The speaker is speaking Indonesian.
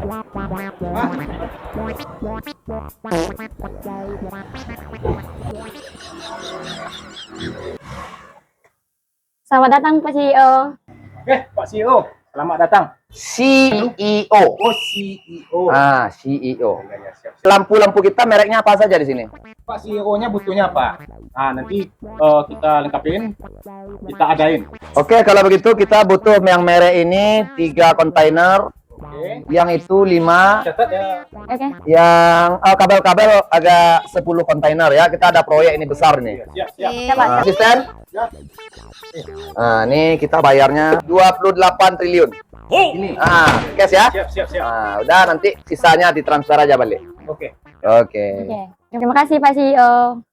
Selamat datang Pak CEO. Pak CEO, selamat datang. CEO. Oh, CEO. CEO. Ya, siap. Lampu-lampu kita mereknya apa saja di sini? Pak CEO-nya butuhnya apa? Nanti kita lengkapin, kita adain. Oke, kalau begitu kita butuh yang merek ini 3 kontainer, Oke. yang itu 5, Catat ya. Oke. yang kabel-kabel agak 10 kontainer ya. Kita ada proyek ini besar nih. Siap. Siap, Pak. Asisten? Siap. Nah, ini kita bayarnya 28 triliun. Ini. Cash ya? Siap. Nah, udah nanti sisanya ditransfer aja balik. Oke. Oke. Oke. Terima kasih Pak CEO.